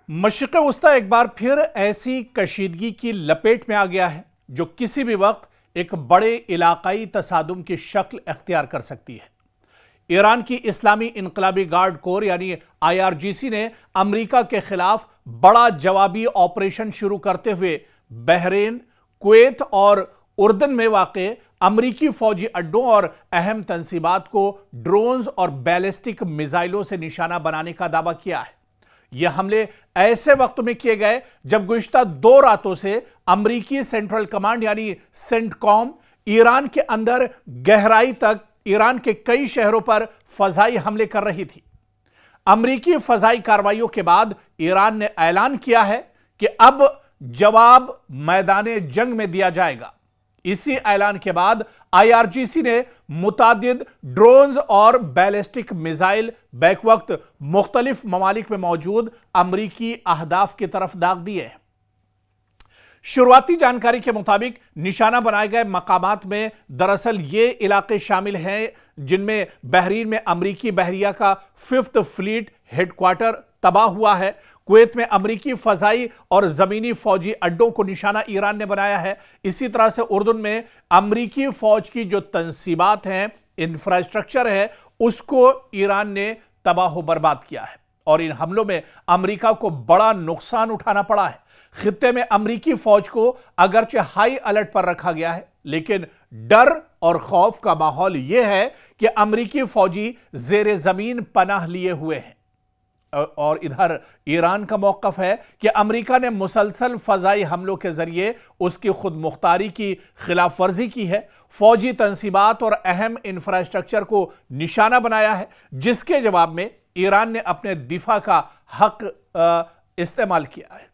मशरिक़ वस्ता एक बार फिर ऐसी कशीदगी की लपेट में आ गया है जो किसी भी वक्त एक बड़े इलाकाई तसादुम की शक्ल अख्तियार कर सकती है। ईरान की इस्लामी इनकलाबी गार्ड कोर यानी IRGC ने अमेरिका के खिलाफ बड़ा जवाबी ऑपरेशन शुरू करते हुए बहरीन, कुवैत और उर्दन में वाक़े अमरीकी फौजी अड्डों और अहम तंसीबात को ड्रोन्स और बैलिस्टिक मिसाइलों से निशाना बनाने का दावा किया है। यह हमले ऐसे वक्त में किए गए जब गुज़िश्ता 2 रातों से अमरीकी सेंट्रल कमांड यानी सेंटकॉम ईरान के अंदर गहराई तक ईरान के कई शहरों पर फजाई हमले कर रही थी। अमरीकी फजाई कार्रवाइयों के बाद ईरान ने ऐलान किया है कि अब जवाब मैदाने जंग में दिया जाएगा। इसी ऐलान के बाद IRGC ने मुतादिद ड्रोन्स और बैलिस्टिक मिसाइल बैक वक्त मुख्तलिफ ममालिक में मौजूद अमरीकी अहदाफ की तरफ दाग दिए हैं। शुरुआती जानकारी के मुताबिक निशाना बनाए गए मकामात में दरअसल ये इलाके शामिल हैं जिनमें बहरीन में अमरीकी बहरिया का 5th फ्लीट हेडक्वार्टर तबाह हुआ है। कुवैत में अमरीकी फजाई और जमीनी फौजी अड्डों को निशाना ईरान ने बनाया है। इसी तरह से उर्दन में अमरीकी फौज की जो तंसीबात हैं, इंफ्रास्ट्रक्चर है, उसको ईरान ने तबाह बर्बाद किया है और इन हमलों में अमरीका को बड़ा नुकसान उठाना पड़ा है। खित्ते में अमरीकी फौज को अगरचे हाई अलर्ट पर रखा गया है, लेकिन डर और खौफ का माहौल यह है कि अमरीकी फौजी जेर जमीन पनाह लिए हुए हैं। और इधर ईरान का मौकफ है कि अमेरिका ने मुसलसल फजाई हमलों के जरिए उसकी खुद मुख्तारी की खिलाफ वर्जी की है, फौजी तंसीबात और अहम इंफ्रास्ट्रक्चर को निशाना बनाया है, जिसके जवाब में ईरान ने अपने दिफा का हक इस्तेमाल किया है।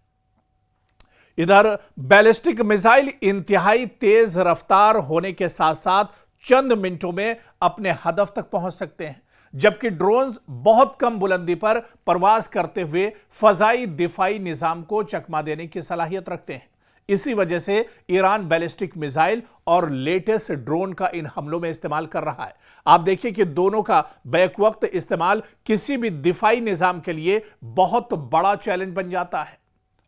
इधर बैलिस्टिक मिसाइल इंतहाई तेज रफ्तार होने के साथ साथ चंद मिनटों में अपने हदफ तक पहुंच सकते हैं, जबकि ड्रोन्स बहुत कम बुलंदी पर परवाज करते हुए फजाई दिफाई निजाम को चकमा देने की सलाहियत रखते हैं। इसी वजह से ईरान बैलिस्टिक मिसाइल और लेटेस्ट ड्रोन का इन हमलों में इस्तेमाल कर रहा है। आप देखिए कि दोनों का बैक वक्त इस्तेमाल किसी भी दिफाई निजाम के लिए बहुत बड़ा चैलेंज बन जाता है।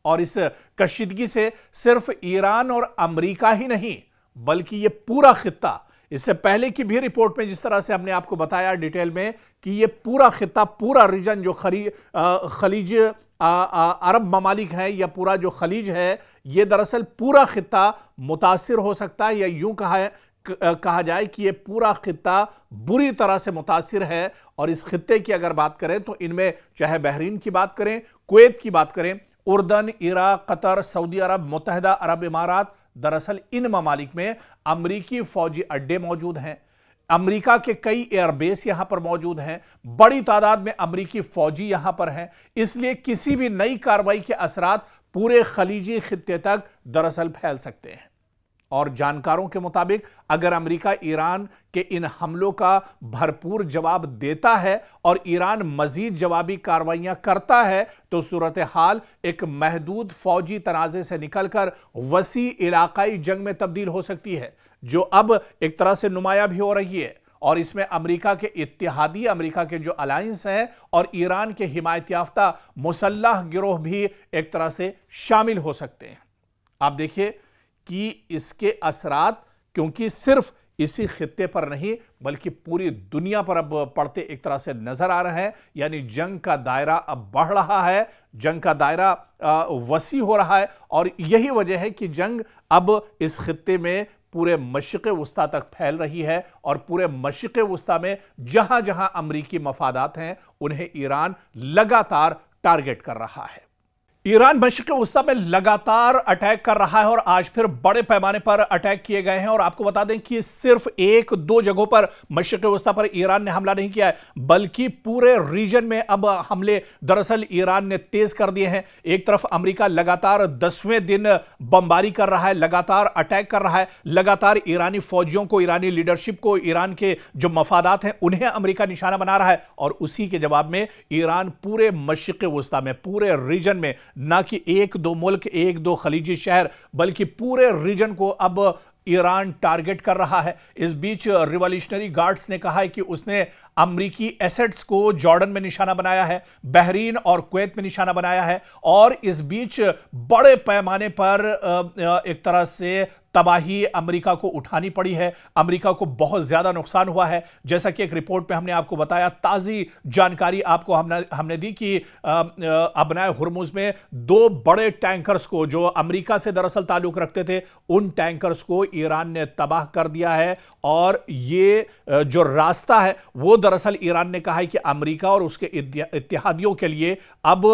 और इस कशीदगी से सिर्फ ईरान और अमेरिका ही नहीं बल्कि यह पूरा खित्ता, इससे पहले की भी रिपोर्ट में जिस तरह से हमने आपको बताया डिटेल में कि यह पूरा खित्ता, पूरा रीजन जो खलीज अरब ममालिक है या पूरा जो खलीज है, यह दरअसल पूरा खित्ता मुतासिर हो सकता है, या यूं कहा जाए कि यह पूरा खित्ता बुरी तरह से मुतासिर है। और इस खित्ते की अगर बात करें तो इनमें चाहे बहरीन की बात करें, कुवैत की बात करें, उर्दन, इराक, कतर, सऊदी अरब, मुत्तहिदा अरब इमारात, दरअसल इन ममालिक में अमरीकी फौजी अड्डे मौजूद हैं। अमरीका के कई एयरबेस यहां पर मौजूद हैं। बड़ी तादाद में अमरीकी फौजी यहां पर हैं। इसलिए किसी भी नई कार्रवाई के असरात पूरे खलीजी खित्ते तक दरअसल फैल सकते हैं। और जानकारों के मुताबिक अगर अमेरिका ईरान के इन हमलों का भरपूर जवाब देता है और ईरान मजीद जवाबी कार्रवाइयां करता है तो सूरत हाल एक महदूद फौजी तनाज़े से निकलकर वसी इलाकाई जंग में तब्दील हो सकती है, जो अब एक तरह से नुमाया भी हो रही है। और इसमें अमेरिका के इत्तेहादी, अमेरिका के जो अलायंस हैं और ईरान के हिमायत याफ्ता मुसल्लह गिरोह भी एक तरह से शामिल हो सकते हैं। आप देखिए कि इसके असरात क्योंकि सिर्फ इसी खित्ते पर नहीं बल्कि पूरी दुनिया पर अब पड़ते एक तरह से नजर आ रहे हैं। यानी जंग का दायरा अब बढ़ रहा है, जंग का दायरा वसी हो रहा है और यही वजह है कि जंग अब इस खित्ते में पूरे मशरिक़ वस्ता तक फैल रही है और पूरे मशरिक़ वस्ता में जहां जहां अमरीकी मफादात हैं उन्हें ईरान लगातार टारगेट कर रहा है। ईरान मशरिक़ वस्ता में लगातार अटैक कर रहा है और आज फिर बड़े पैमाने पर अटैक किए गए हैं। और आपको बता दें कि सिर्फ 1-2 जगहों पर मशरिक़ वस्ता पर ईरान ने हमला नहीं किया है बल्कि पूरे रीजन में अब हमले दरअसल ईरान ने तेज कर दिए हैं। एक तरफ अमेरिका लगातार 10वें दिन बमबारी कर रहा है, लगातार अटैक कर रहा है, लगातार ईरानी फौजियों को, ईरानी लीडरशिप को, ईरान के जो मफादात हैं उन्हें अमेरिका निशाना बना रहा है। और उसी के जवाब में ईरान पूरे मशरिक़ वस्ता में, पूरे रीजन में ना कि 1-2 मुल्क, 1-2 खलीजी शहर बल्कि पूरे रीजन को अब ईरान टारगेट कर रहा है। इस बीच रिवॉल्यूशनरी गार्ड्स ने कहा है कि उसने अमरीकी एसेट्स को जॉर्डन में निशाना बनाया है, बहरीन और कुवैत में निशाना बनाया है, और इस बीच बड़े पैमाने पर एक तरह से तबाही अमेरिका को उठानी पड़ी है। अमेरिका को बहुत ज्यादा नुकसान हुआ है। जैसा कि एक रिपोर्ट में हमने आपको बताया, ताजी जानकारी आपको हमने दी कि अबनाए हुर्मुज में 2 बड़े टैंकर्स को, जो अमेरिका से दरअसल ताल्लुक रखते थे, उन टैंकर्स को ईरान ने तबाह कर दिया है। और ये जो रास्ता है वो दरअसल ईरान ने कहा है कि अमेरिका और उसके इत्तेहादियों के लिए अब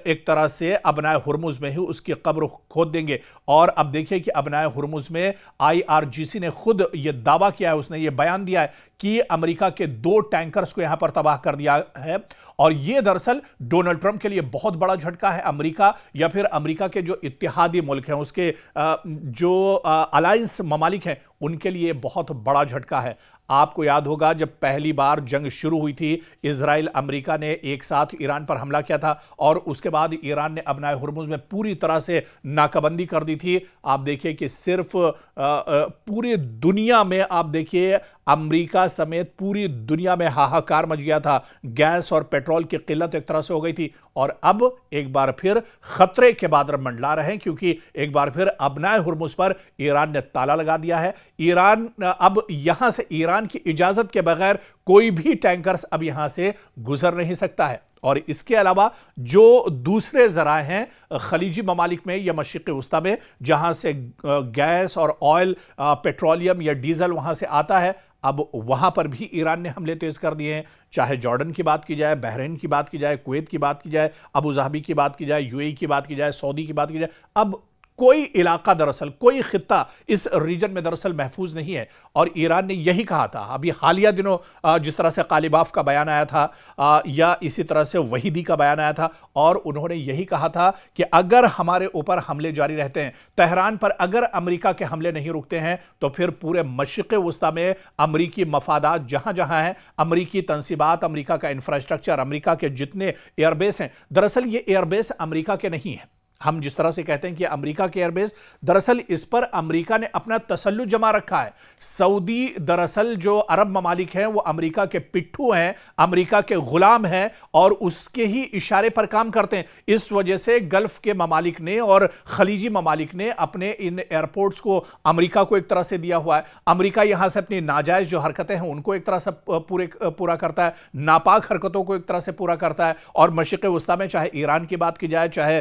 एक तरह से अबनाए हुर्मुज में ही उसकी कब्र खोद देंगे। और अब देखिए कि अबनाए हुर्मुज में आईआरजीसी ने खुद यह दावा किया है, उसने यह बयान दिया है कि अमेरिका के 2 टैंकर्स को यहां पर तबाह कर दिया है। और यह दरअसल डोनाल्ड ट्रंप के लिए बहुत बड़ा झटका है। अमेरिका या फिर अमेरिका के जो इत्तेहादी मुल्क हैं, उसके जो अलायंस ममालिक हैं, उनके लिए बहुत बड़ा झटका है। आपको याद होगा जब पहली बार जंग शुरू हुई थी, इजराइल अमेरिका ने एक साथ ईरान पर हमला किया था और उसके बाद ईरान ने अबनाए हुर्मुज में पूरी तरह से नाकाबंदी कर दी थी। आप देखिए कि सिर्फ पूरी दुनिया में, आप देखिए अमेरिका समेत पूरी दुनिया में हाहाकार मच गया था। गैस और पेट्रोल की किल्लत एक तरह से हो गई थी। और अब एक बार फिर खतरे के बादल मंडला रहे हैं, क्योंकि एक बार फिर अबनाए हुर्मुज पर ईरान ने ताला लगा दिया है। ईरान अब यहां से, ईरान की इजाजत के बगैर कोई भी टैंकर्स अब यहां से गुजर नहीं सकता है। और इसके अलावा जो दूसरे जराए हैं खलीजी ममालिक में या मशरिक़ वस्ता में, जहां से गैस और ऑयल, पेट्रोलियम या डीजल वहां से आता है, अब वहां पर भी ईरान ने हमले तेज कर दिए हैं। चाहे जॉर्डन की बात की जाए, बहरीन की बात की जाए, कुवैत की बात की जाए, अबू धाबी की बात की जाए, यूएई की बात की जाए, सऊदी की बात की जाए, अब कोई इलाका दरअसल, कोई खित्ता इस रीजन में दरअसल महफूज नहीं है। और ईरान ने यही कहा था अभी हालिया दिनों, जिस तरह से कालिबाफ का बयान आया था या इसी तरह से वहीदी का बयान आया था, और उन्होंने यही कहा था कि अगर हमारे ऊपर हमले जारी रहते हैं, तेहरान पर अगर अमेरिका के हमले नहीं रुकते हैं, तो फिर पूरे मशरिक़ वस्ता में अमरीकी मफादात जहां जहां हैं, अमरीकी तंसीबात, अमरीका का इंफ्रास्ट्रक्चर, अमरीका के जितने एयरबेस हैं, दरअसल ये एयरबेस अमरीका के नहीं हैं। हम जिस तरह से कहते हैं कि अमेरिका के एयरबेस, दरअसल इस पर अमेरिका ने अपना तसल्लुत जमा रखा है। सऊदी दरअसल जो अरब ममालिक हैं वो अमेरिका के पिट्ठू हैं, अमेरिका के गुलाम हैं और उसके ही इशारे पर काम करते हैं। इस वजह से गल्फ के ममालिक ने और खलीजी ममालिक ने अपने इन एयरपोर्ट्स को अमेरिका को एक तरह से दिया हुआ है। अमेरिका यहां से अपनी नाजायज जो हरकतें हैं उनको एक तरह से पूरा करता है, नापाक हरकतों को एक तरह से पूरा करता है। और मशरिक़ वस्ता में चाहे ईरान की बात की जाए, चाहे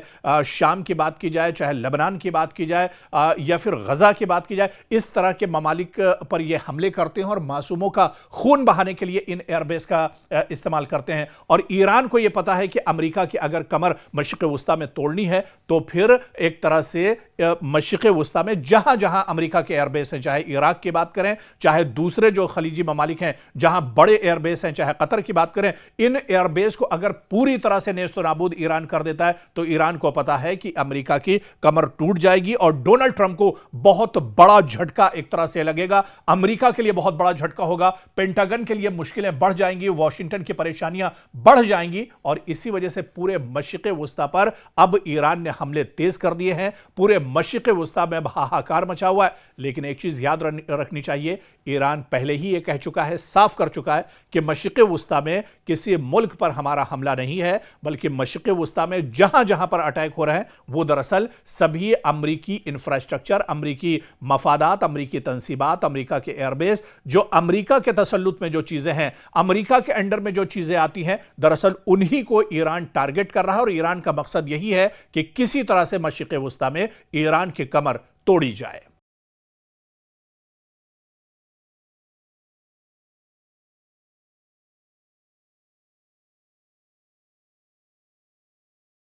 शाम की बात की जाए, चाहे लेबनान की बात की जाए या फिर गजा की बात की जाए, इस तरह के ममालिक पर ये हमले करते हैं और मासूमों का खून बहाने के लिए इन एयरबेस का इस्तेमाल करते हैं। और ईरान को यह पता है कि अमेरिका की अगर कमर मशरिक़ वस्ता में तोड़नी है तो फिर एक तरह से मशरिक़ वस्ता में जहां जहां अमेरिका के एयरबेस हैं, चाहे इराक की बात करें, चाहे दूसरे जो खलीजी ममालिक हैं जहां बड़े एयरबेस हैं, चाहे कतर की बात करें, इन एयरबेस को अगर पूरी तरह से नेस्त नाबूद ईरान कर देता है तो ईरान को पता है कि अमेरिका की कमर टूट जाएगी और डोनाल्ड ट्रंप को बहुत बड़ा झटका एक तरह से लगेगा। अमेरिका के लिए बहुत बड़ा झटका होगा, पेंटागन के लिए मुश्किलें बढ़ जाएंगी, वॉशिंगटन की परेशानियां बढ़ जाएंगी। और इसी वजह से पूरे मशरिक़ वस्ता पर अब ईरान ने हमले तेज कर दिए हैं। पूरे मशरिक़ वस्ता में हाहाकार मचा हुआ है। लेकिन एक चीज याद रखनी चाहिए, ईरान पहले ही यह कह चुका है, साफ कर चुका है कि मशरिक़ वस्ता में किसी मुल्क पर हमारा हमला नहीं है, बल्कि मशरिक़ वस्ता में जहां जहां पर अटैक हो रहे हैं वो दरअसल सभी अमरीकी इंफ्रास्ट्रक्चर, अमरीकी मफादात, अमरीकी तंसीबात, अमरीका के एयरबेस, जो अमरीका के तसल्लुत में जो चीजें हैं, अमरीका के अंडर में जो चीजें आती हैं, दरअसल उन्हीं को ईरान टारगेट कर रहा है। और ईरान का मकसद यही है कि किसी तरह से मशरिक़ वस्ता में ईरान की कमर तोड़ी जाए।